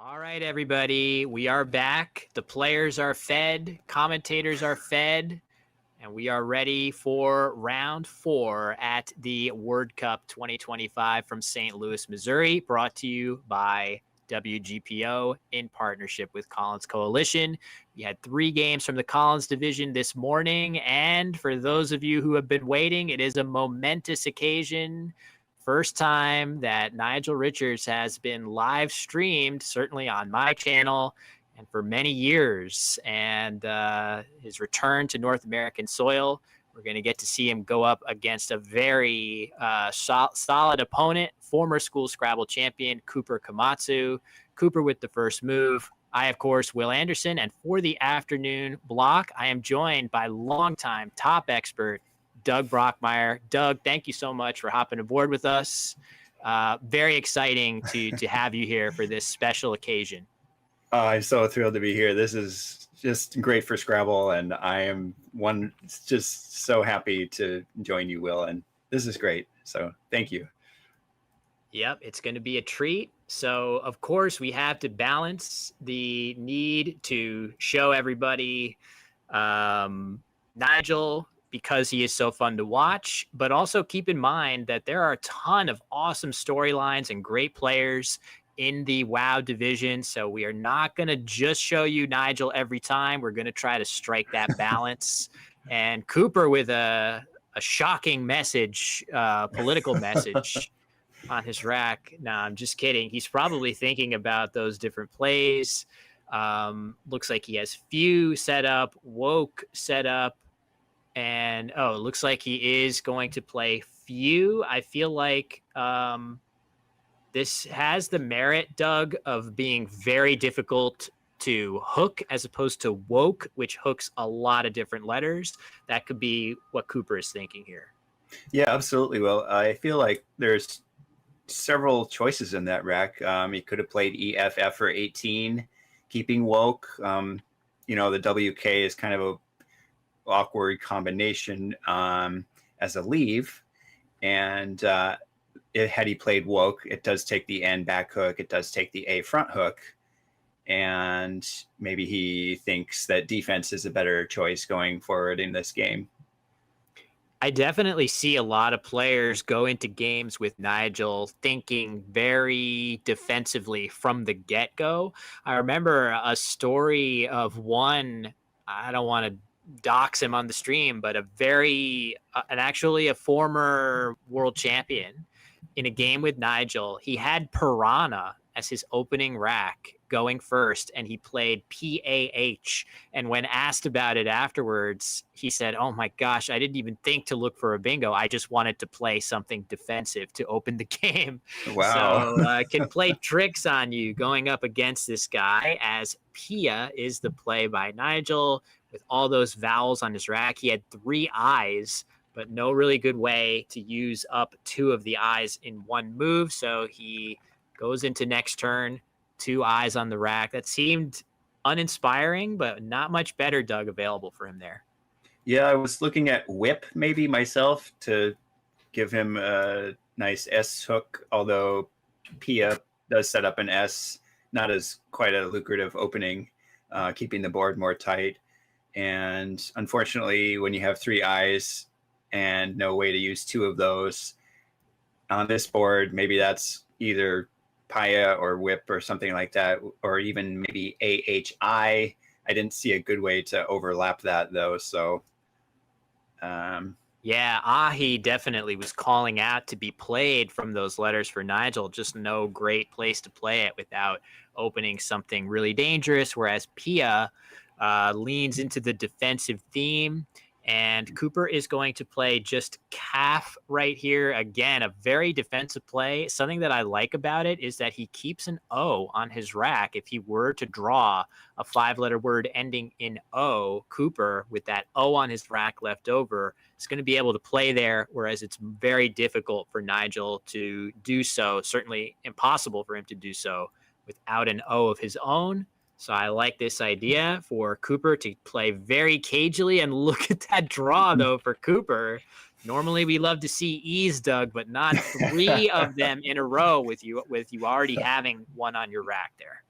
All right, everybody, we are back. The players are fed, commentators are fed, and we are ready for round 4 at the World Cup 2025 from St. Louis, Missouri, brought to you by WGPO in partnership with Collins Coalition. We had 3 games from the Collins division this morning, and for those of you who have been waiting, it is a momentous occasion. First time that Nigel Richards has been live streamed, certainly on my channel, and for many years. And his return to North American soil, we're going to get to see him go up against a very solid opponent, former school Scrabble champion, Cooper Komatsu. Cooper with the first move. I, of course, Will Anderson. And for the afternoon block, I am joined by longtime top expert, Doug Brockmeier. Doug, thank you so much for hopping aboard with us. Very exciting to have you here for this special occasion. I'm so thrilled to be here. This is just great for Scrabble, and I am just so happy to join you, Will, and this is great. So thank you. Yep, it's going to be a treat. So, of course, we have to balance the need to show everybody Nigel, because he is so fun to watch, but also keep in mind that there are a ton of awesome storylines and great players in the WoW division. So we are not going to just show you Nigel every time. We're going to try to strike that balance. And Cooper with a shocking message, political message on his rack. No, I'm just kidding. He's probably thinking about those different plays. Looks like he has few set up, woke set up. And, it looks like he is going to play few. I feel like this has the merit, Doug, of being very difficult to hook as opposed to woke, which hooks a lot of different letters. That could be what Cooper is thinking here. Yeah, absolutely. Well, I feel like there's several choices in that rack. He could have played EFF for 18, keeping woke. The WK is kind of a awkward combination as a leave, and had he played woke, it does take the N back hook, it does take the A front hook, and maybe he thinks that defense is a better choice going forward in this game. I definitely see a lot of players go into games with Nigel thinking very defensively from the get-go. I remember a story of one, I don't want to dox him on the stream, but actually a former world champion in a game with Nigel. He had Piranha as his opening rack going first, and he played PAH. And when asked about it afterwards, he said, "Oh my gosh, I didn't even think to look for a bingo. I just wanted to play something defensive to open the game." Wow. So can play tricks on you going up against this guy, as Pia is the play by Nigel. With all those vowels on his rack, he had 3 eyes, but no really good way to use up 2 of the eyes in one move. So he goes into next turn, 2 eyes on the rack. That seemed uninspiring, but not much better, Doug, available for him there. Yeah, I was looking at whip maybe myself to give him a nice S hook, although Pia does set up an S, not as quite a lucrative opening, keeping the board more tight. And unfortunately, when you have 3 eyes and no way to use 2 of those on this board, maybe that's either Pia or whip or something like that, or even maybe AHI. I didn't see a good way to overlap that, though. So, yeah, Ahi definitely was calling out to be played from those letters for Nigel. Just no great place to play it without opening something really dangerous, whereas Pia leans into the defensive theme, and Cooper is going to play just calf right here. Again, a very defensive play. Something that I like about it is that he keeps an O on his rack. If he were to draw a 5-letter word ending in O, Cooper, with that O on his rack left over, is going to be able to play there, whereas it's very difficult for Nigel to do so, certainly impossible for him to do so without an O of his own. So I like this idea for Cooper to play very cagily. And look at that draw, though, for Cooper. Normally we love to see E's, Doug, but not 3 of them in a row with you already having one on your rack there.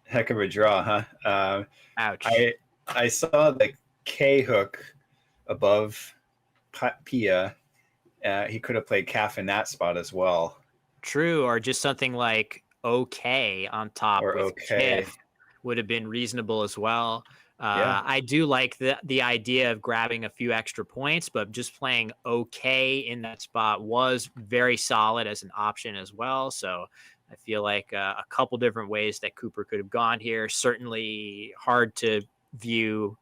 Heck of a draw, huh? Ouch. I saw the K hook above Pia. He could have played calf in that spot as well, True, or just something like okay on top or with okay. Kiff would have been reasonable as well. Yeah, I do like the idea of grabbing a few extra points, but just playing okay in that spot was very solid as an option as well. So I feel like a couple different ways that Cooper could have gone here. Certainly hard to view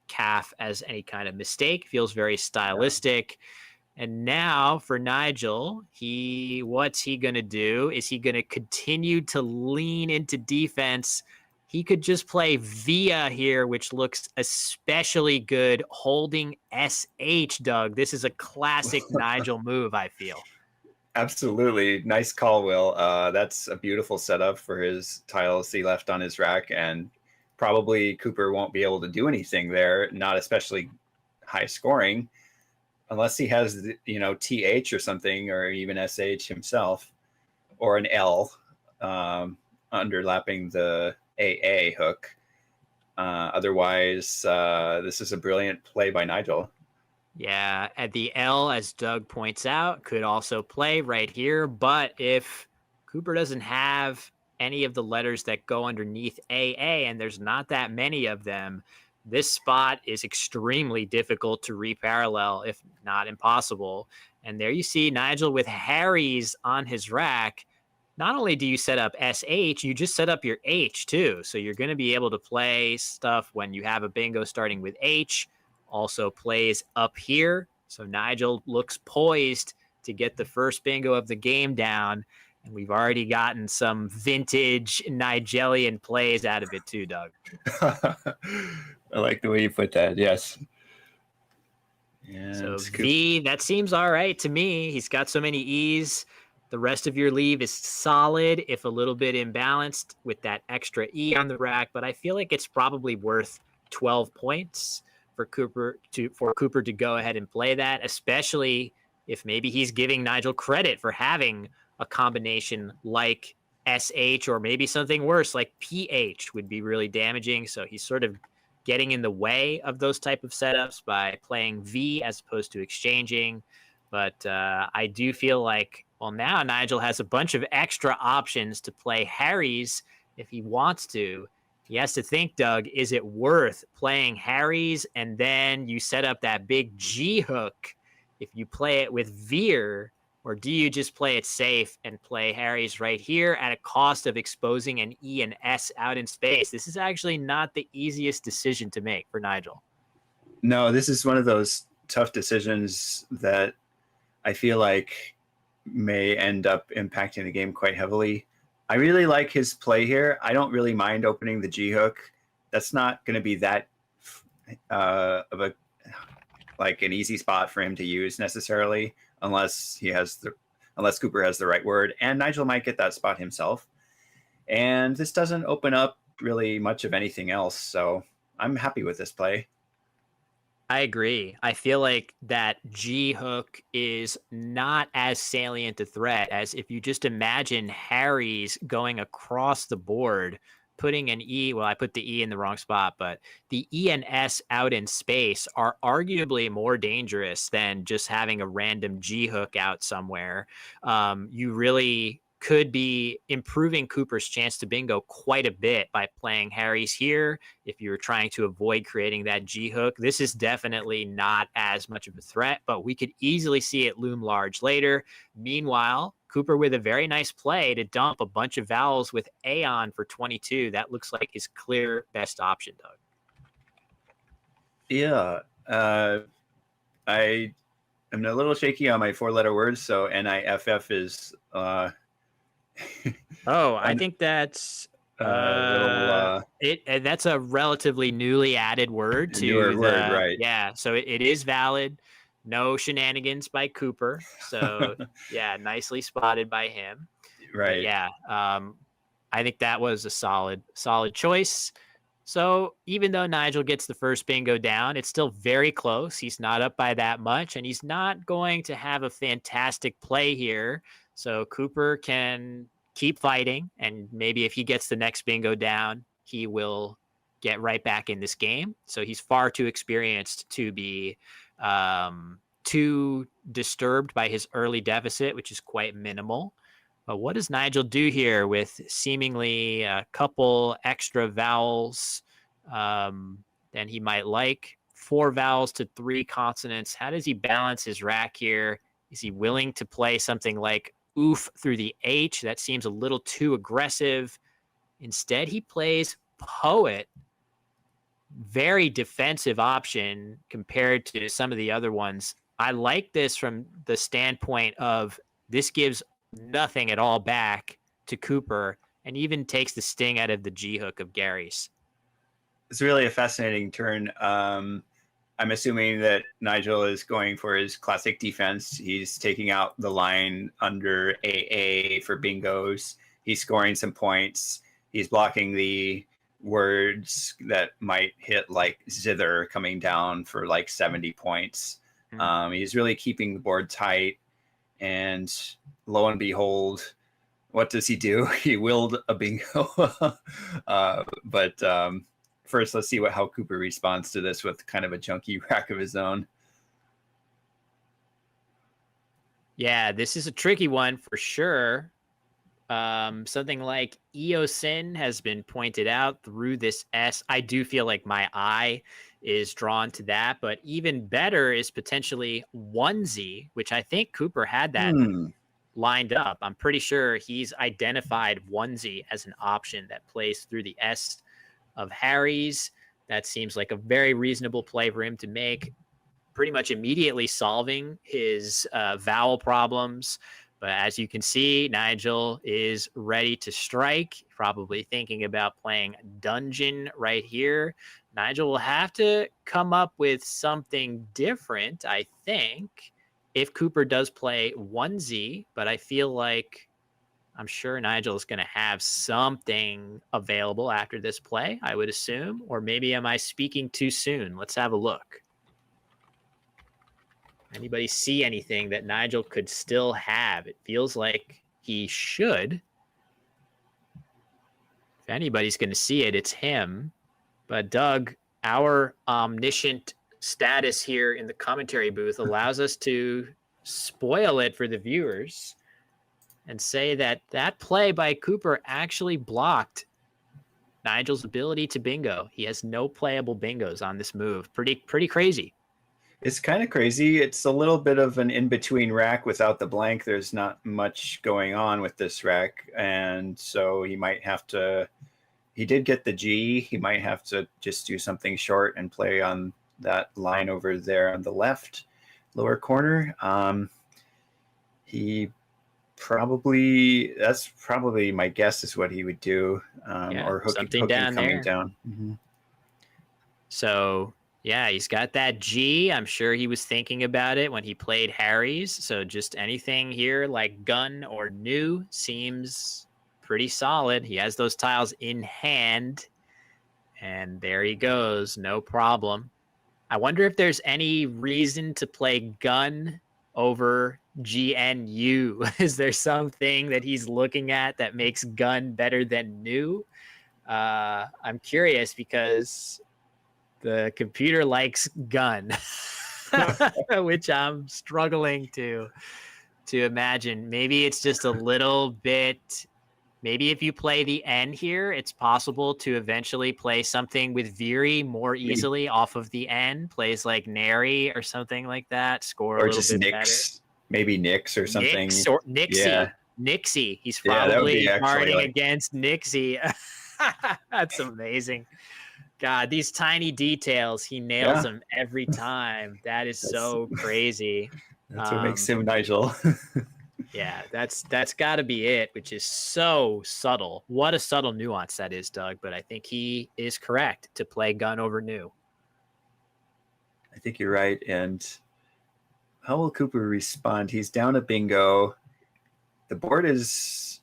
calf as any kind of mistake. Feels very yeah. stylistic. And now for Nigel, what's he going to do? Is he going to continue to lean into defense? He could just play Via here, which looks especially good holding SH, Doug. This is a classic Nigel move, I feel. Absolutely. Nice call, Will. That's a beautiful setup for his tiles he left on his rack, and probably Cooper won't be able to do anything there, not especially high scoring, unless he has, TH or something, or even SH himself, or an L underlapping the AA hook. Otherwise, this is a brilliant play by Nigel. Yeah, at the L, as Doug points out, could also play right here. But if Cooper doesn't have any of the letters that go underneath AA, and there's not that many of them, this spot is extremely difficult to reparallel, if not impossible. And there you see Nigel with Harry's on his rack. Not only do you set up SH, you just set up your H too. So you're going to be able to play stuff when you have a bingo starting with H, also plays up here. So Nigel looks poised to get the first bingo of the game down. And we've already gotten some vintage Nigelian plays out of it too, Doug. I like the way you put that. Yes. So And Scoop. V, that seems all right to me. He's got so many E's. The rest of your leave is solid, if a little bit imbalanced with that extra E on the rack, but I feel like it's probably worth 12 points for Cooper to go ahead and play that, especially if maybe he's giving Nigel credit for having a combination like SH, or maybe something worse like PH would be really damaging. So he's sort of getting in the way of those type of setups by playing V as opposed to exchanging. But I do feel like, well, now Nigel has a bunch of extra options to play Harry's if he wants to. He has to think, Doug, is it worth playing Harry's and then you set up that big G hook if you play it with Veer? Or do you just play it safe and play Harry's right here at a cost of exposing an E and S out in space? This is actually not the easiest decision to make for Nigel. No, this is one of those tough decisions that I feel like may end up impacting the game quite heavily. I really like his play here. I don't really mind opening the G hook. That's not going to be that of a like an easy spot for him to use necessarily, unless Cooper has the right word, and Nigel might get that spot himself. And this doesn't open up really much of anything else, so I'm happy with this play. I agree. I feel like that G hook is not as salient a threat as if you just imagine Harry's going across the board, putting an E. Well, I put the E in the wrong spot, but the E and S out in space are arguably more dangerous than just having a random G hook out somewhere. You really could be improving Cooper's chance to bingo quite a bit by playing Harry's here. If you're trying to avoid creating that G hook, this is definitely not as much of a threat, but we could easily see it loom large later. Meanwhile, Cooper with a very nice play to dump a bunch of vowels with Aeon for 22. That looks like his clear best option, Doug. Yeah, I am a little shaky on my four-letter words, so NIFF is Oh, I un, think that's little that's a relatively newly added word newer to word, the, right? yeah, so it is valid. No shenanigans by Cooper. So yeah, nicely spotted by him. But Right. yeah, I think that was a solid choice. So even though Nigel gets the first bingo down, it's still very close. He's not up by that much, and he's not going to have a fantastic play here. So Cooper can keep fighting, and maybe if he gets the next bingo down, he will get right back in this game. So he's far too experienced to be too disturbed by his early deficit, which is quite minimal. But what does Nigel do here with seemingly a couple extra vowels than he might like? 4 vowels to 3 consonants. How does he balance his rack here? Is he willing to play something like oof through the H? That seems a little too aggressive. Instead, he plays poet. Very defensive option compared to some of the other ones. I like this from the standpoint of this gives nothing at all back to Cooper and even takes the sting out of the G hook of Gary's. It's really a fascinating turn. I'm assuming that Nigel is going for his classic defense. He's taking out the line under AA for bingos. He's scoring some points. He's blocking the words that might hit like zither coming down for like 70 points. He's really keeping the board tight. And lo and behold, what does he do? He willed a bingo. But first, let's see how Cooper responds to this with kind of a junky rack of his own. Yeah, this is a tricky one for sure. Something like Eosin has been pointed out through this S. I do feel like my eye is drawn to that, but even better is potentially onesie, which I think Cooper had that lined up. I'm pretty sure he's identified onesie as an option that plays through the S of Harry's. That seems like a very reasonable play for him to make, pretty much immediately solving his vowel problems. But as you can see, Nigel is ready to strike, probably thinking about playing Dungeon right here. Nigel will have to come up with something different, I think, if Cooper does play onesie. But I feel like I'm sure Nigel is going to have something available after this play, I would assume. Or maybe am I speaking too soon? Let's have a look. Anybody see anything that Nigel could still have? It feels like he should. If anybody's going to see it, it's him. But Doug, our omniscient status here in the commentary booth allows us to spoil it for the viewers and say that that play by Cooper actually blocked Nigel's ability to bingo. He has no playable bingos on this move. Pretty crazy. It's kind of crazy. It's a little bit of an in-between rack without the blank. There's not much going on with this rack. And so he might have to, he did get the G. He might have to just do something short and play on that line over there on the left lower corner. He probably, that's probably my guess is what he would do. Or hooking down coming there. down. Mm-hmm. So yeah, he's got that G. I'm sure he was thinking about it when he played Harry's. So just anything here like gun or new seems pretty solid. He has those tiles in hand. And there he goes. No problem. I wonder if there's any reason to play gun over GNU. Is there something that he's looking at that makes gun better than new? I'm curious because the computer likes gun, which I'm struggling to imagine. Maybe it's just a little bit. Maybe if you play the N here, it's possible to eventually play something with Viri more easily off of the N. Plays like Neri or something like that. Score a little bit better. Maybe Nix or something. Nix or Nixie. Yeah. Nixie. He's probably guarding like... against Nixie. That's amazing. God, these tiny details, he nails them every time. That is so crazy. That's what makes him Nigel. Yeah, that's got to be it, which is so subtle. What a subtle nuance that is, Doug. But I think he is correct to play gun over new. I think you're right. And how will Cooper respond? He's down a bingo. The board is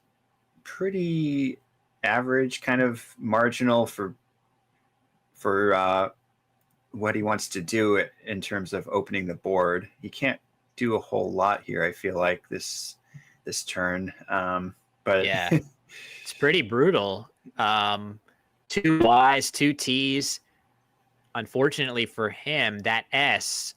pretty average, kind of marginal for what he wants to do in terms of opening the board. He can't do a whole lot here, I feel like, this turn. But yeah, it's pretty brutal. Two Y's, two T's. Unfortunately for him, that S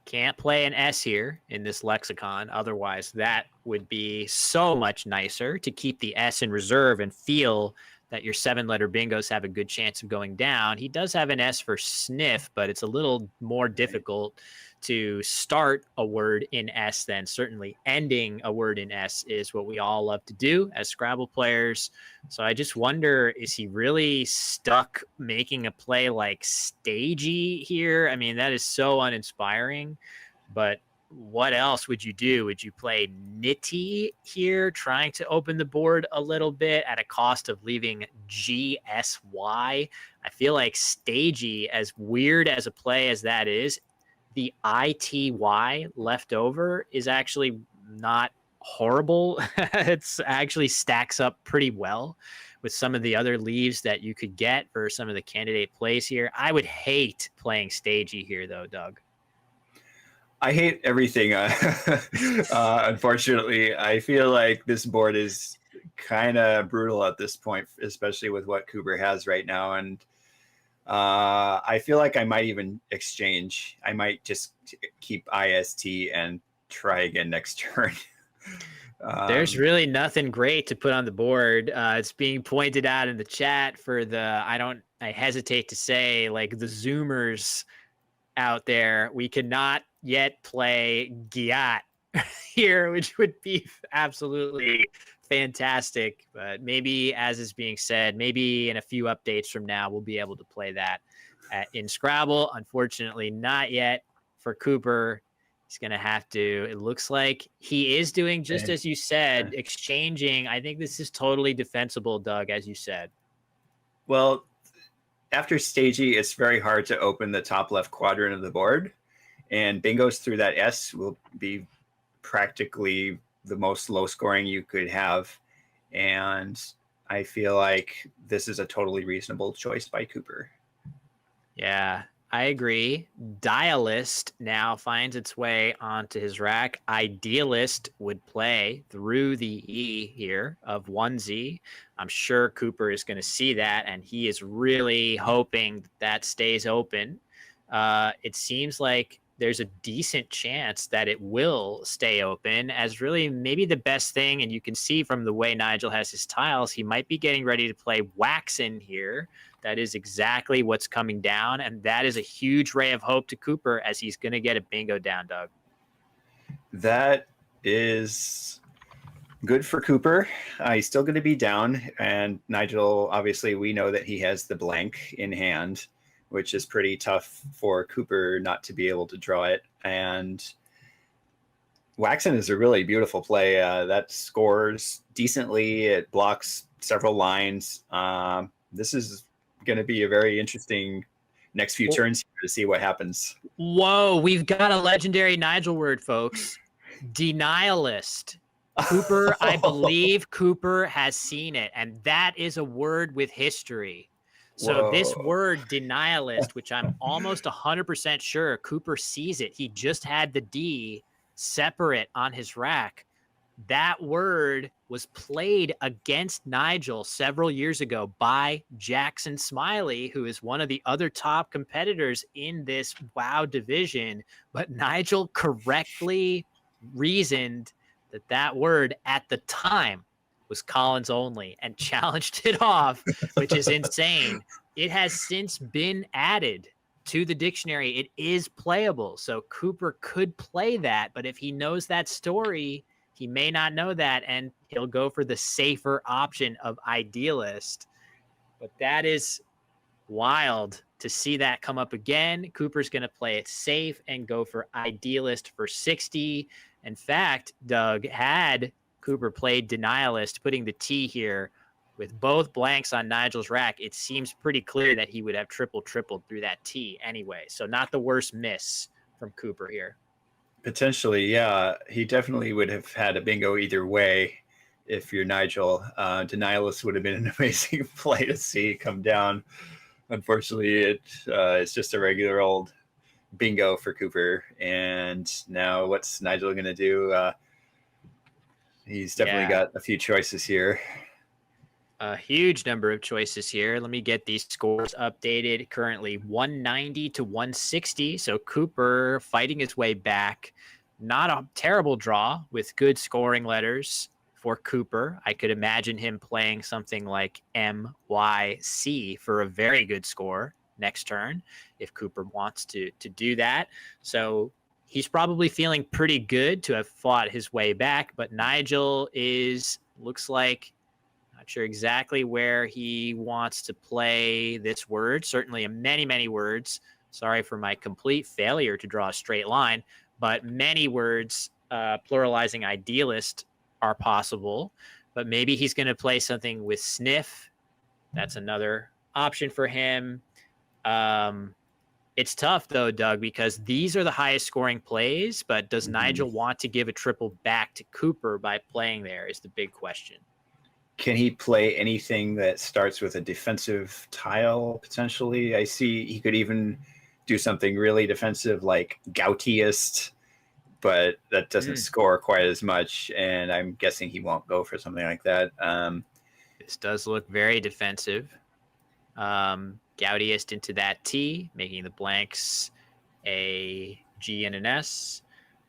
can't play an S here in this lexicon. Otherwise, that would be so much nicer to keep the S in reserve and feel that your 7-letter bingos have a good chance of going down. He does have an S for sniff, but it's a little more difficult to start a word in S than certainly ending a word in S is what we all love to do as Scrabble players. So I just wonder, is he really stuck making a play like stagey here? I mean, that is so uninspiring, but what else would you do? Would you play nitty here, trying to open the board a little bit at a cost of leaving GSY? I feel like stagey, as weird as a play as that is, the ITY left over is actually not horrible. It's actually stacks up pretty well with some of the other leaves that you could get for some of the candidate plays here. I would hate playing stagey here, though, Doug. I hate everything. Unfortunately, I feel like this board is kind of brutal at this point, especially with what Cooper has right now. And I feel like I might even exchange. I might just keep IST and try again next turn. There's really nothing great to put on the board. It's being pointed out in the chat for the, I hesitate to say, like the Zoomers out there. We cannot yet play Giat here, which would be absolutely fantastic. But maybe, as is being said, maybe in a few updates from now, we'll be able to play that in Scrabble. Unfortunately, not yet for Cooper. He's going to have to, it looks like he is doing just as you said, exchanging. I think this is totally defensible, Doug, as you said. Well, after stagey, it's very hard to open the top left quadrant of the board. And bingos through that S will be practically the most low scoring you could have. And I feel like this is a totally reasonable choice by Cooper. Yeah, I agree. Dialist now finds its way onto his rack. Idealist would play through the E here of 1Z. I'm sure Cooper is going to see that, and he is really hoping that stays open. It seems like there's a decent chance that it will stay open as really maybe the best thing. And you can see from the way Nigel has his tiles, he might be getting ready to play Wax in here. That is exactly what's coming down. And that is a huge ray of hope to Cooper as he's going to get a bingo down, Doug. That is good for Cooper. He's still going to be down. And Nigel, obviously, we know that he has the blank in hand, which is pretty tough for Cooper not to be able to draw it. And Waxen is a really beautiful play. That scores decently. It blocks several lines. This is going to be a very interesting next few turns here to see what happens. Whoa, we've got a legendary Nigel word, folks. Denialist. Cooper, I believe Cooper has seen it, and that is a word with history. So Whoa. This word denialist, which I'm almost 100% sure Cooper sees it. He just had the D separate on his rack. That word was played against Nigel several years ago by Jackson Smiley, who is one of the other top competitors in this WoW division. But Nigel correctly reasoned that that word at the time was Collins only and challenged it off, which is insane. It has since been added to the dictionary. It is playable. So Cooper could play that, but if he knows that story, he may not know that, and he'll go for the safer option of idealist. But that is wild to see that come up again. Cooper's going to play it safe and go for idealist for 60. In fact, Doug, had Cooper played denialist, putting the T here with both blanks on Nigel's rack, it seems pretty clear that he would have tripled through that T anyway. So not the worst miss from Cooper here. Potentially, yeah. He definitely would have had a bingo either way if you're Nigel. Denialist would have been an amazing play to see come down. Unfortunately, it's just a regular old bingo for Cooper. And now what's Nigel going to do? He's definitely got a few choices here. A huge number of choices here. Let me get these scores updated. Currently 190 to 160. So Cooper fighting his way back. Not a terrible draw with good scoring letters for Cooper. I could imagine him playing something like MYC for a very good score next turn if Cooper wants to do that. So he's probably feeling pretty good to have fought his way back, but Nigel looks like not sure exactly where he wants to play this word. Certainly many, many words. Sorry for my complete failure to draw a straight line, but many words, pluralizing idealist, are possible. But maybe he's going to play something with sniff. That's another option for him. It's tough, though, Doug, because these are the highest scoring plays. But does Nigel want to give a triple back to Cooper by playing there is the big question. Can he play anything that starts with a defensive tile, potentially? I see he could even do something really defensive like Goutiest, but that doesn't score quite as much, and I'm guessing he won't go for something like that. This does look very defensive. Goutiest into that T, making the blanks a G and an S.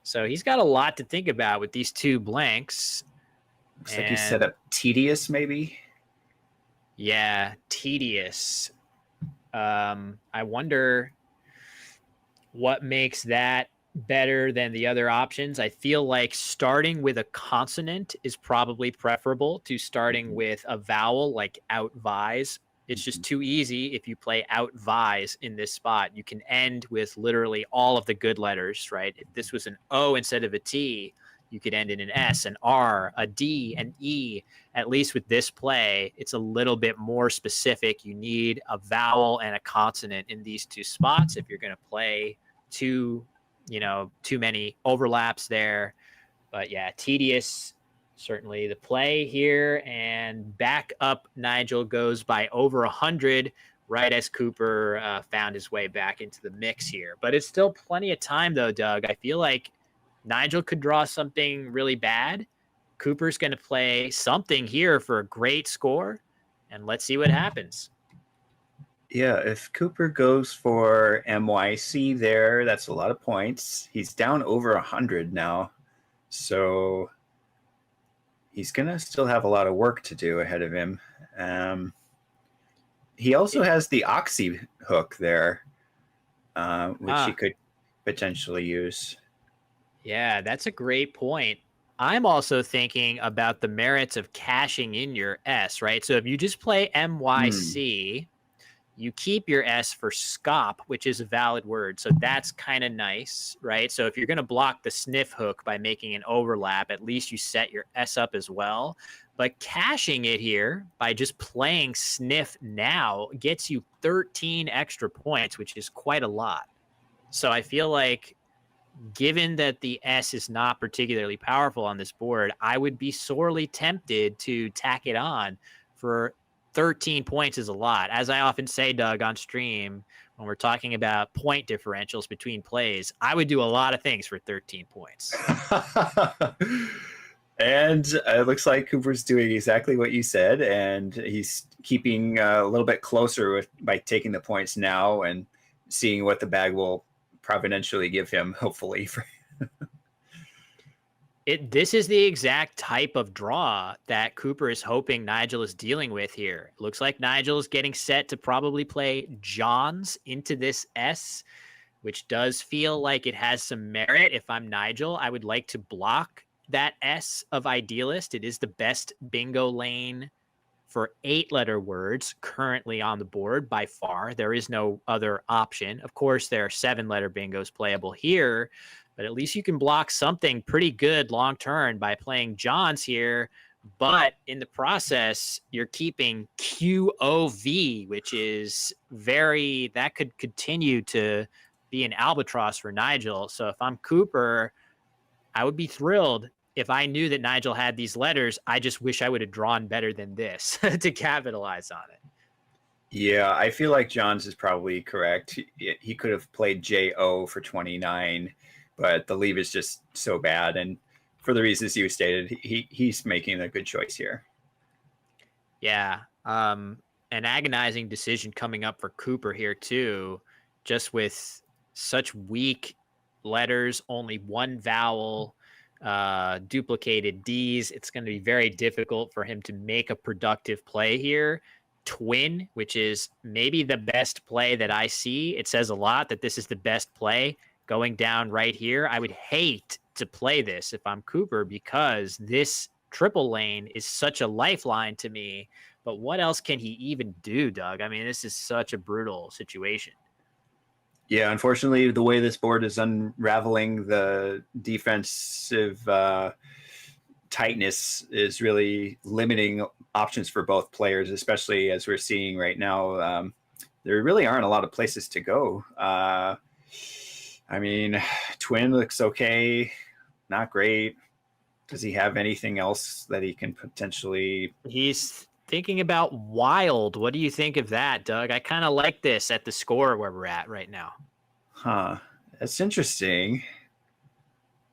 So he's got a lot to think about with these two blanks. Looks like he set up tedious, maybe. Yeah, tedious. I wonder what makes that better than the other options. I feel like starting with a consonant is probably preferable to starting with a vowel like outvise. It's just too easy if you play outvise in this spot. You can end with literally all of the good letters, right? If this was an O instead of a T, you could end in an S, an R, a D, an E. At least with this play, it's a little bit more specific. You need a vowel and a consonant in these two spots if you're going to play too many overlaps there. But yeah, tedious, certainly the play here. And back up, Nigel goes by over 100 right as Cooper found his way back into the mix here. But it's still plenty of time, though, Doug. I feel like Nigel could draw something really bad. Cooper's going to play something here for a great score, and let's see what happens. Yeah, if Cooper goes for MYC there, that's a lot of points. He's down over 100 now, so he's going to still have a lot of work to do ahead of him. He also has the Oxy hook there, which he could potentially use. Yeah, that's a great point. I'm also thinking about the merits of cashing in your S, right? So if you just play MYC, you keep your S for scop, which is a valid word. So that's kind of nice, right? So if you're going to block the sniff hook by making an overlap, at least you set your S up as well. But cashing it here by just playing sniff now gets you 13 extra points, which is quite a lot. So I feel like given that the S is not particularly powerful on this board, I would be sorely tempted to tack it on. For 13 points is a lot. As I often say, Doug, on stream, when we're talking about point differentials between plays, I would do a lot of things for 13 points. And it looks like Cooper's doing exactly what you said, and he's keeping a little bit closer by taking the points now and seeing what the bag will providentially give him, hopefully. This is the exact type of draw that Cooper is hoping Nigel is dealing with here. It looks like Nigel is getting set to probably play Johns into this S, which does feel like it has some merit. If I'm Nigel, I would like to block that S of idealist. It is the best bingo lane for 8-letter words currently on the board by far. There is no other option. Of course, there are 7-letter bingos playable here, but at least you can block something pretty good long term by playing Johns here. But in the process, you're keeping QOV, which is that could continue to be an albatross for Nigel. So if I'm Cooper, I would be thrilled if I knew that Nigel had these letters. I just wish I would have drawn better than this to capitalize on it. Yeah, I feel like Johns is probably correct. He could have played JO for 29, but the leave is just so bad. And for the reasons you stated, he's making a good choice here. Yeah. An agonizing decision coming up for Cooper here too, just with such weak letters, only one vowel, duplicated D's. It's going to be very difficult for him to make a productive play here. Twin, which is maybe the best play that I see. It says a lot that this is the best play going down right here. I would hate to play this if I'm Cooper because this triple lane is such a lifeline to me. But what else can he even do, Doug? I mean, this is such a brutal situation. Yeah, unfortunately, the way this board is unraveling, the defensive tightness is really limiting options for both players, especially as we're seeing right now. There really aren't a lot of places to go. I mean, Twin looks okay, not great. Does he have anything else that he can potentially? He's thinking about Wild. What do you think of that, Doug? I kind of like this at the score where we're at right now. Huh, that's interesting.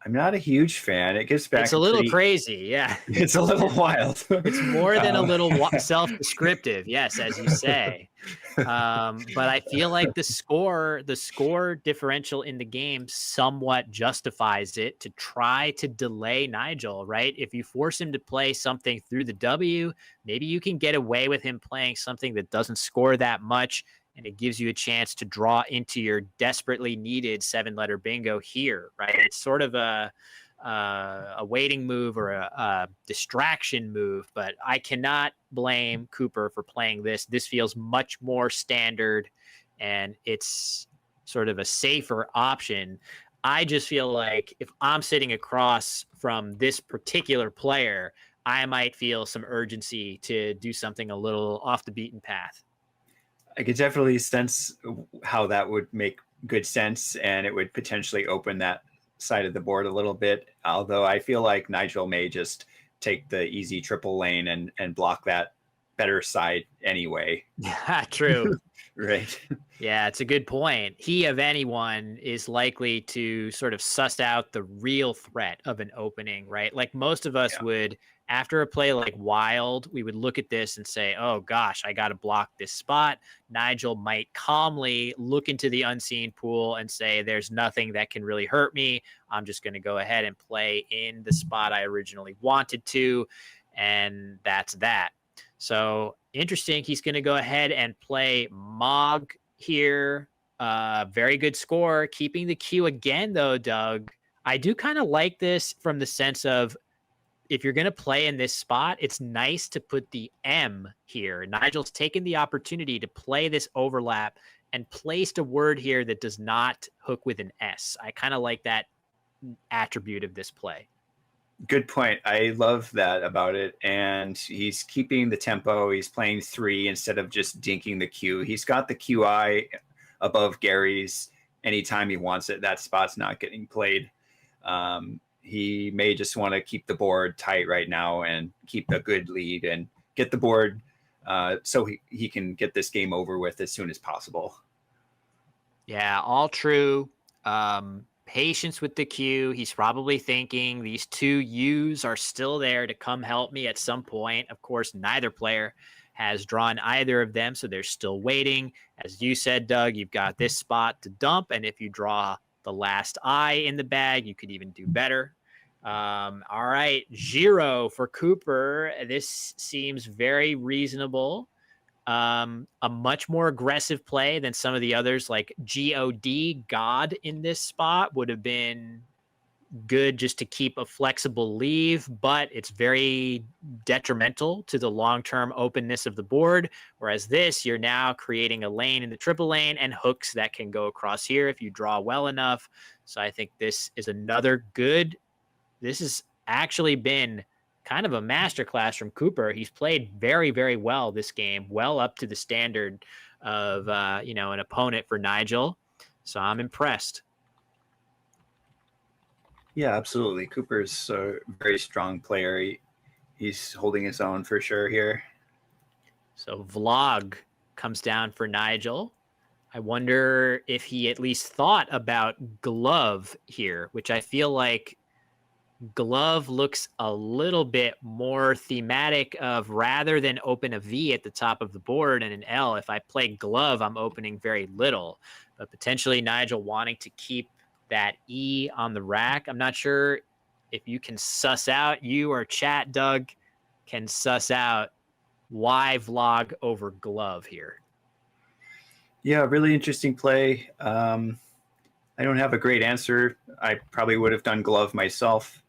I'm not a huge fan. It gives It's back a a little pretty. crazy, yeah. It's a little wild. It's more than a little self-descriptive, yes, as you say. But I feel like the score differential in the game somewhat justifies it to try to delay Nigel, right? If you force him to play something through the W, maybe you can get away with him playing something that doesn't score that much, and it gives you a chance to draw into your desperately needed 7-letter bingo here, right? It's sort of a waiting move or a distraction move, but I cannot blame Cooper for playing this. This feels much more standard and it's sort of a safer option. I just feel like if I'm sitting across from this particular player, I might feel some urgency to do something a little off the beaten path. I could definitely sense how that would make good sense, and it would potentially open that side of the board a little bit. Although I feel like Nigel may just take the easy triple lane and block that better side anyway. Yeah, true. Right. Yeah, it's a good point. He, of anyone, is likely to sort of suss out the real threat of an opening, right? Like most of us Yeah. would, after a play like Wild, we would look at this and say, oh gosh, I got to block this spot. Nigel might calmly look into the unseen pool and say, there's nothing that can really hurt me. I'm just going to go ahead and play in the spot I originally wanted to. And that's that. So interesting. He's going to go ahead and play Mog here. Very good score. Keeping the Q again, though, Doug. I do kind of like this from the sense of if you're going to play in this spot, it's nice to put the M here. Nigel's taken the opportunity to play this overlap and placed a word here that does not hook with an S. I kind of like that attribute of this play. Good point. I love that about it. And he's keeping the tempo. He's playing 3 instead of just dinking the Q. He's got the QI above Gary's anytime he wants it. That spot's not getting played. He may just want to keep the board tight right now and keep a good lead and get the board so he can get this game over with as soon as possible. Yeah, all true. Patience with the Q. He's probably thinking these 2 U's are still there to come help me at some point. Of course, neither player has drawn either of them, so they're still waiting. As you said, Doug, you've got this spot to dump, and if you draw the last I in the bag, you could even do better. All right, Giro for Cooper. This seems very reasonable. A much more aggressive play than some of the others, like God in this spot would have been good just to keep a flexible leave, but it's very detrimental to the long-term openness of the board. Whereas this, you're now creating a lane in the triple lane and hooks that can go across here if you draw well enough. So I think this is another good. This has actually been kind of a masterclass from Cooper. He's played very, very well this game, well up to the standard of an opponent for Nigel. So I'm impressed. Yeah, absolutely. Cooper's a very strong player. He's holding his own for sure here. So Vlog comes down for Nigel. I wonder if he at least thought about glove here, which I feel like Glove looks a little bit more thematic of rather than open a V at the top of the board and an L, if I play glove, I'm opening very little. But potentially Nigel wanting to keep that E on the rack. I'm not sure if you can suss out, you or chat, Doug, can suss out why vlog over glove here. Yeah, really interesting play. I don't have a great answer. I probably would have done glove myself.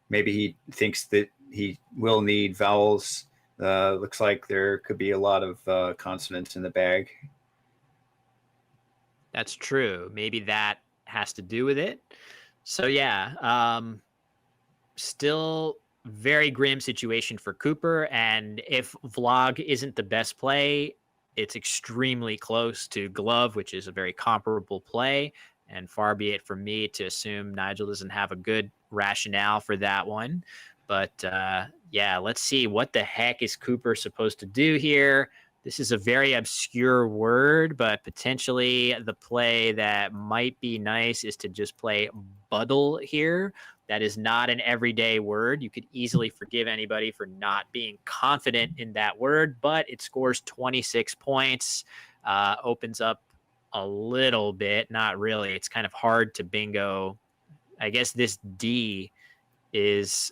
Maybe he thinks that he will need vowels. Looks like there could be a lot of consonants in the bag. That's true. Maybe that has to do with it. So yeah, still very grim situation for Cooper. And if vlog isn't the best play, it's extremely close to glove, which is a very comparable play. And far be it from me to assume Nigel doesn't have a good rationale for that one. But yeah, let's see what the heck is Cooper supposed to do here. This is a very obscure word, but potentially the play that might be nice is to just play buddle here. That is not an everyday word. You could easily forgive anybody for not being confident in that word, but it scores 26 points, opens up a little bit. Not really. It's kind of hard to bingo. I guess this D is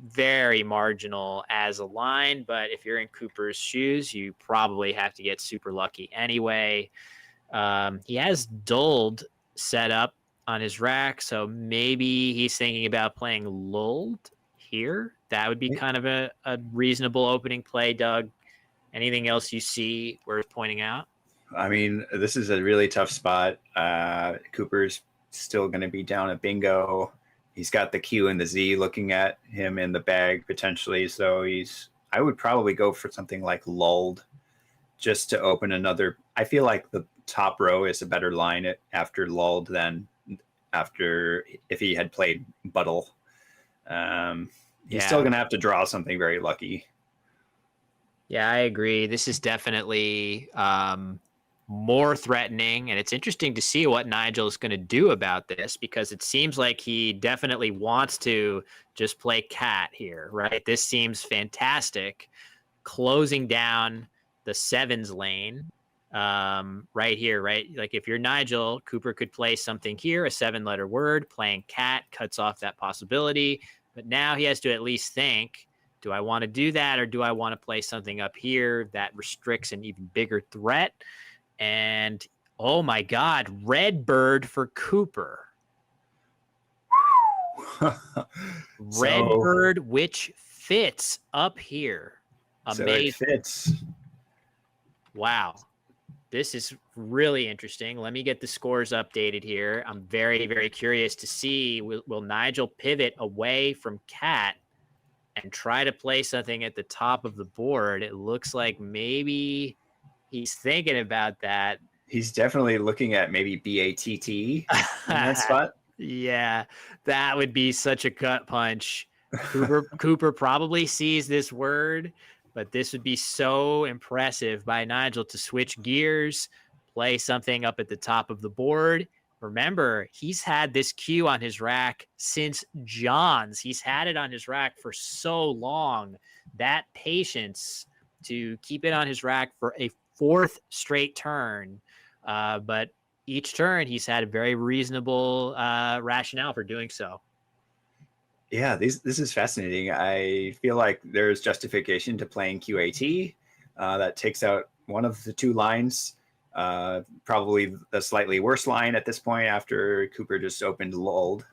very marginal as a line, but if you're in Cooper's shoes, you probably have to get super lucky anyway. He has dulled set up on his rack, so maybe he's thinking about playing lulled here. That would be kind of a reasonable opening play, Doug. Anything else you see worth pointing out? I mean, this is a really tough spot. Cooper's still going to be down at bingo. He's got the Q and the Z looking at him in the bag potentially. So I would probably go for something like lulled just to open another. I feel like the top row is a better line after lulled than after if he had played buddle. He's still going to have to draw something very lucky. Yeah, I agree. This is definitely more threatening, and it's interesting to see what Nigel is going to do about this, because it seems like he definitely wants to just play cat here, right? This seems fantastic, closing down the sevens lane right here, right? Like if you're Nigel, Cooper could play something here, a 7-letter word. Playing cat cuts off that possibility, but now he has to at least think, do I want to do that, or do I want to play something up here that restricts an even bigger threat? And oh my God, red bird for Cooper. Red bird, which fits up here. Amazing. So it fits. Wow. This is really interesting. Let me get the scores updated here. I'm very, very curious to see, will Nigel pivot away from cat and try to play something at the top of the board? It looks like maybe he's thinking about that. He's definitely looking at maybe BATT in that spot. Yeah, that would be such a gut punch. Cooper probably sees this word, but this would be so impressive by Nigel to switch gears, play something up at the top of the board. Remember, he's had this cue on his rack since John's. He's had it on his rack for so long. That patience to keep it on his rack for a 4th straight turn. But each turn, he's had a very reasonable rationale for doing so. Yeah, this is fascinating. I feel like there's justification to playing QAT. That takes out one of the two lines, probably the slightly worse line at this point after Cooper just opened lulled.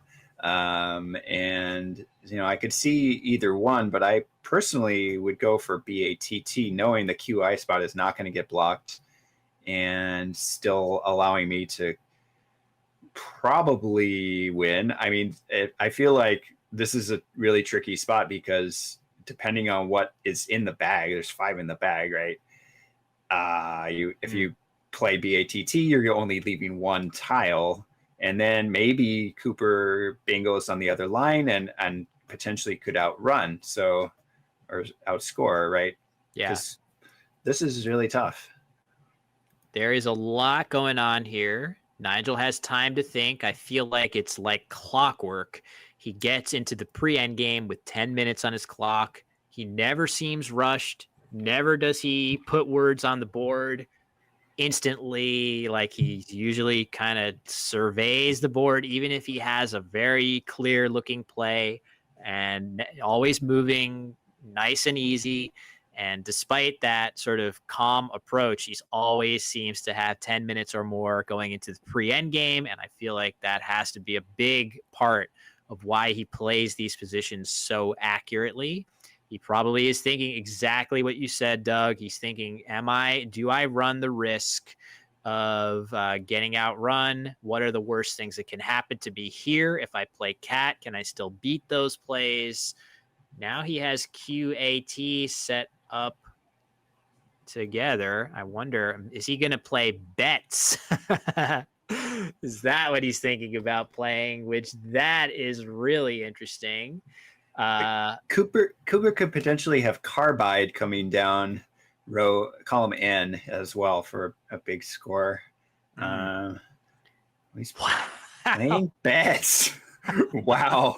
And, I could see either one, but I personally would go for BATT, knowing the QI spot is not going to get blocked and still allowing me to probably win. I mean, I feel like this is a really tricky spot because depending on what is in the bag, there's 5 in the bag, right? If you play BATT, you're only leaving 1 tile, and then maybe Cooper bingos on the other line and potentially could outrun, or outscore, right? Yeah. This is really tough. There is a lot going on here. Nigel has time to think. I feel like it's like clockwork. He gets into the pre-end game with 10 minutes on his clock. He never seems rushed. Never does he put words on the board instantly. Like, he usually kind of surveys the board, even if he has a very clear looking play, and always moving nice and easy. And despite that sort of calm approach, he's always seems to have 10 minutes or more going into the pre-end game. And I feel like that has to be a big part of why he plays these positions so accurately. He probably is thinking exactly what you said, Doug. He's thinking, do I run the risk of getting outrun? What are the worst things that can happen to me here? If I play cat, can I still beat those plays? Now he has QAT set up together. I wonder, is he going to play bets? Is that what he's thinking about playing? Which that is really interesting. Cooper could potentially have Carbide coming down column N as well for a big score. He's playing bets. Wow.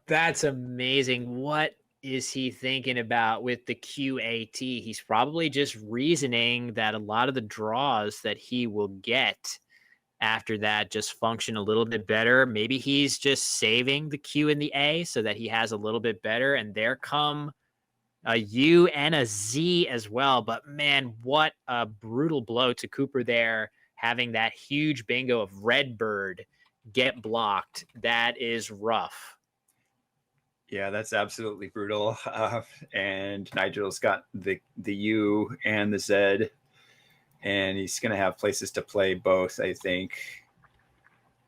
That's amazing. What is he thinking about with the QAT? He's probably just reasoning that a lot of the draws that he will get after that just function a little bit better. Maybe he's just saving the Q and the A so that he has a little bit better, and there come a U and a Z as well. But man, what a brutal blow to Cooper there, having that huge bingo of Redbird get blocked. That is rough. Yeah, that's absolutely brutal. And Nigel's got the U and the Z, and he's going to have places to play both, I think.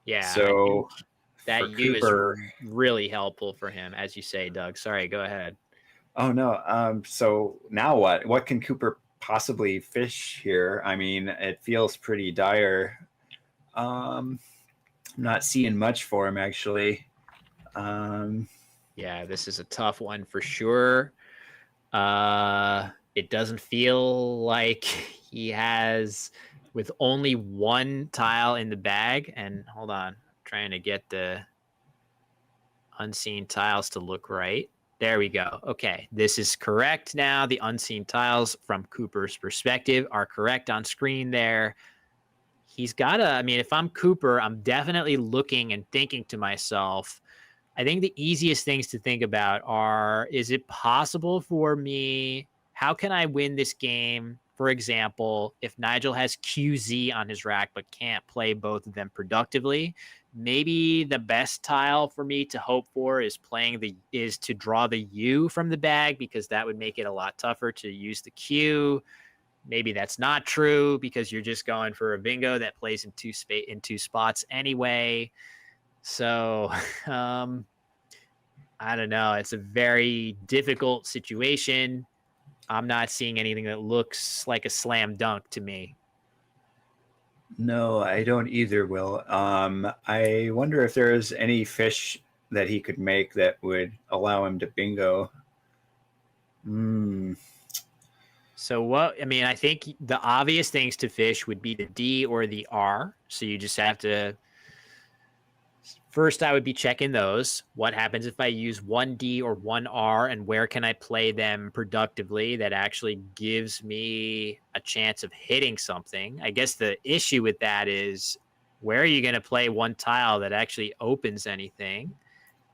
Yeah. So that U Cooper, is really helpful for him, as you say, Doug. Sorry, go ahead. Oh no. So now what? What can Cooper possibly fish here? I mean, it feels pretty dire. I'm not seeing much for him actually. Yeah, this is a tough one for sure. It doesn't feel like he has, with only one tile in the bag. And hold on, I'm trying to get the unseen tiles to look right. There we go. Okay, this is correct now. The unseen tiles from Cooper's perspective are correct on screen there. He's got to, I mean, if I'm Cooper, I'm definitely looking and thinking to myself, I think the easiest things to think about are, is it possible for me? How can I win this game? For example, if Nigel has QZ on his rack but can't play both of them productively, maybe the best tile for me to hope for is to draw the U from the bag, because that would make it a lot tougher to use the Q. Maybe that's not true because you're just going for a bingo that plays in two spots anyway. So, I don't know. It's a very difficult situation. I'm not seeing anything that looks like a slam dunk to me. No, I don't either, Will. I wonder if there's any fish that he could make that would allow him to bingo. So what, I mean, I think the obvious things to fish would be the D or the R. So you just have to, first I would be checking those. What happens if I use one D or one R, and where can I play them productively that actually gives me a chance of hitting something? I guess the issue with that is, where are you going to play one tile that actually opens anything?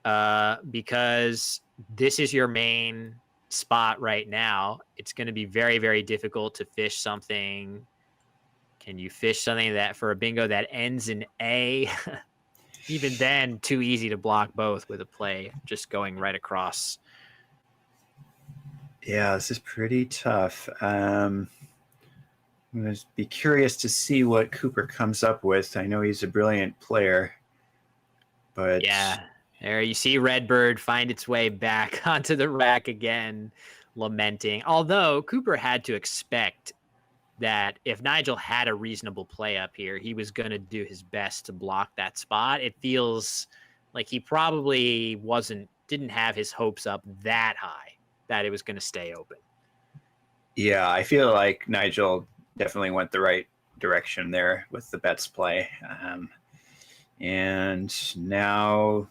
Because this is your main spot right now. It's going to be very, very difficult to fish something. Can you fish something that for a bingo that ends in A? Even then, too easy to block both with a play just going right across. Yeah, this is pretty tough. I'm going to be curious to see what Cooper comes up with. I know he's a brilliant player, but yeah, there you see Redbird find its way back onto the rack again, lamenting. Although Cooper had to expect that if Nigel had a reasonable play up here, he was going to do his best to block that spot. It feels like he probably didn't have his hopes up that high that it was going to stay open. yeah, I feel like Nigel definitely went the right direction there with the bets play. And now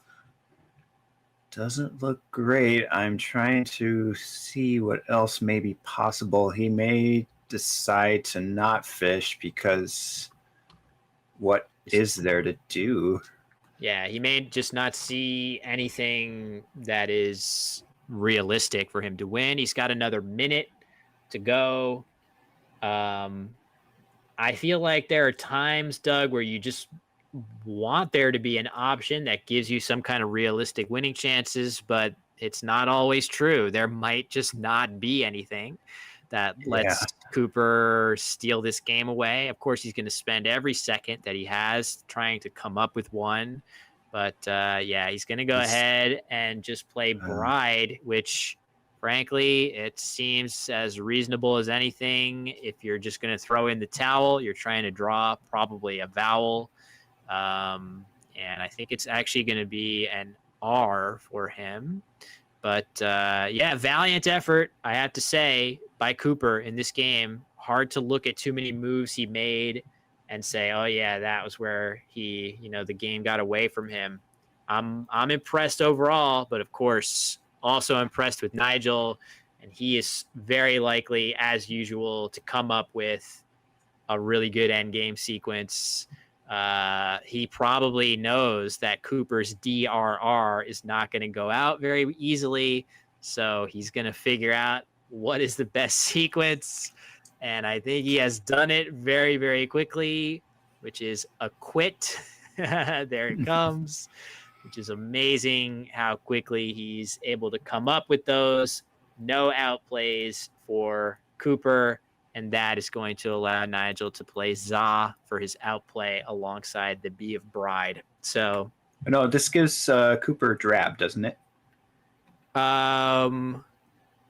doesn't look great. I'm trying to see what else may be possible. He may decide to not fish because what is there to do? Yeah, he may just not see anything that is realistic for him to win. He's got another minute to go. Um, I feel like there are times, Doug, where you just want there to be an option that gives you some kind of realistic winning chances, but it's not always true. There might just not be anything that Yeah. lets Cooper steal this game away. Of course, he's going to spend every second that he has trying to come up with one. But yeah, he's going to go ahead and just play Bride, which frankly, it seems as reasonable as anything. If you're just going to throw in the towel, you're trying to draw probably a vowel. And I think it's actually going to be an R for him. But yeah, valiant effort, I have to say, by Cooper in this game. Hard to look at too many moves he made and say, oh yeah, that was where he, the game got away from him. I'm impressed overall, but of course, also impressed with Nigel, and he is very likely, as usual, to come up with a really good end game sequence. He probably knows that Cooper's DRR is not going to go out very easily, so he's going to figure out what is the best sequence, and I think he has done it very, very quickly, which is a quit. There it comes, which is amazing how quickly he's able to come up with those. No outplays for Cooper, and that is going to allow Nigel to play Za for his outplay alongside the B of Bride. So, no, this gives Cooper drab, doesn't it?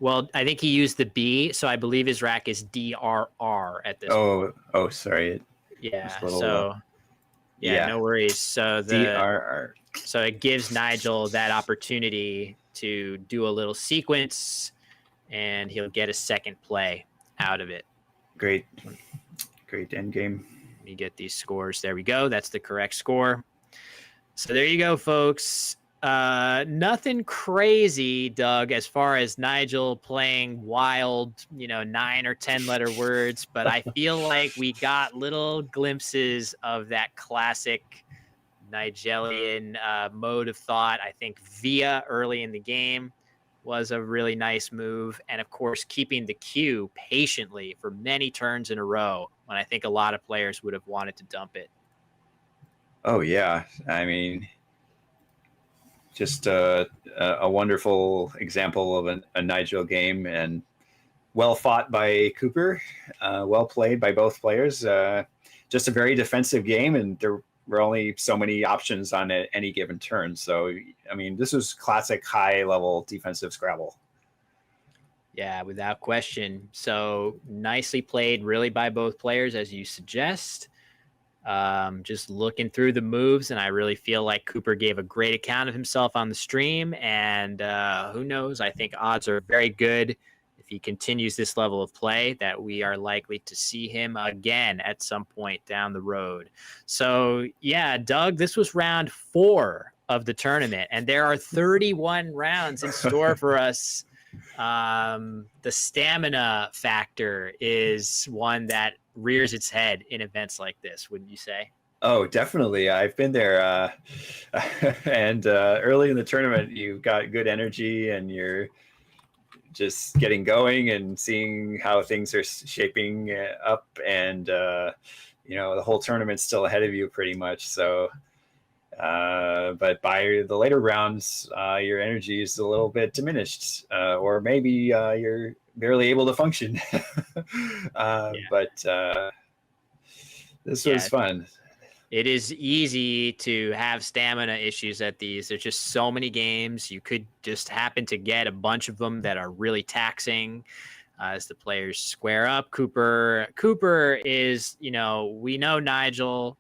Well, I think he used the B, so I believe his rack is DRR at this point. Oh, sorry. Yeah. Little, so, yeah, no worries. So DRR. So it gives Nigel that opportunity to do a little sequence, and he'll get a second play out of it. Great end game. Let me get these scores. There we go. That's the correct score. So there you go, folks. Nothing crazy, Doug, as far as Nigel playing wild, 9 or 10 letter words, but I feel like we got little glimpses of that classic Nigelian mode of thought. I think Via early in the game was a really nice move. And of course, keeping the queue patiently for many turns in a row when I think a lot of players would have wanted to dump it. Oh, yeah. I mean, just a wonderful example of a Nigel game, and well fought by Cooper, well played by both players. Just a very defensive game, and there were only so many options on any given turn. So, I mean, this was classic high-level defensive Scrabble. Yeah, without question. So nicely played, really, by both players, as you suggest. Just looking through the moves, and I really feel like Cooper gave a great account of himself on the stream. And who knows? I think odds are very good if he continues this level of play that we are likely to see him again at some point down the road. So, yeah, Doug, this was round 4 of the tournament, and there are 31 rounds in store for us. The stamina factor is one that rears its head in events like this, wouldn't you say? Oh, definitely. I've been there. And early in the tournament, you've got good energy and you're just getting going and seeing how things are shaping up. And, the whole tournament's still ahead of you pretty much. So, but by the later rounds, your energy is a little bit diminished, or maybe you're barely able to function. But this was fun. It is easy to have stamina issues at these. There's just so many games. You could just happen to get a bunch of them that are really taxing as the players square up. Cooper is, we know Nigel.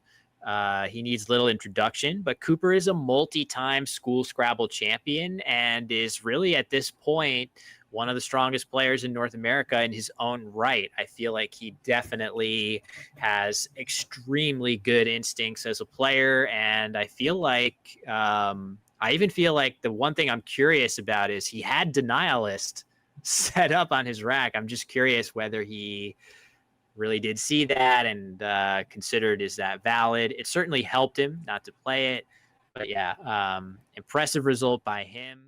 He needs little introduction, but Cooper is a multi-time school Scrabble champion and is really at this point one of the strongest players in North America in his own right. I feel like he definitely has extremely good instincts as a player. And I feel like, I even feel like the one thing I'm curious about is he had Denialist set up on his rack. I'm just curious whether he really did see that and considered, is that valid? It certainly helped him not to play it. But yeah, impressive result by him.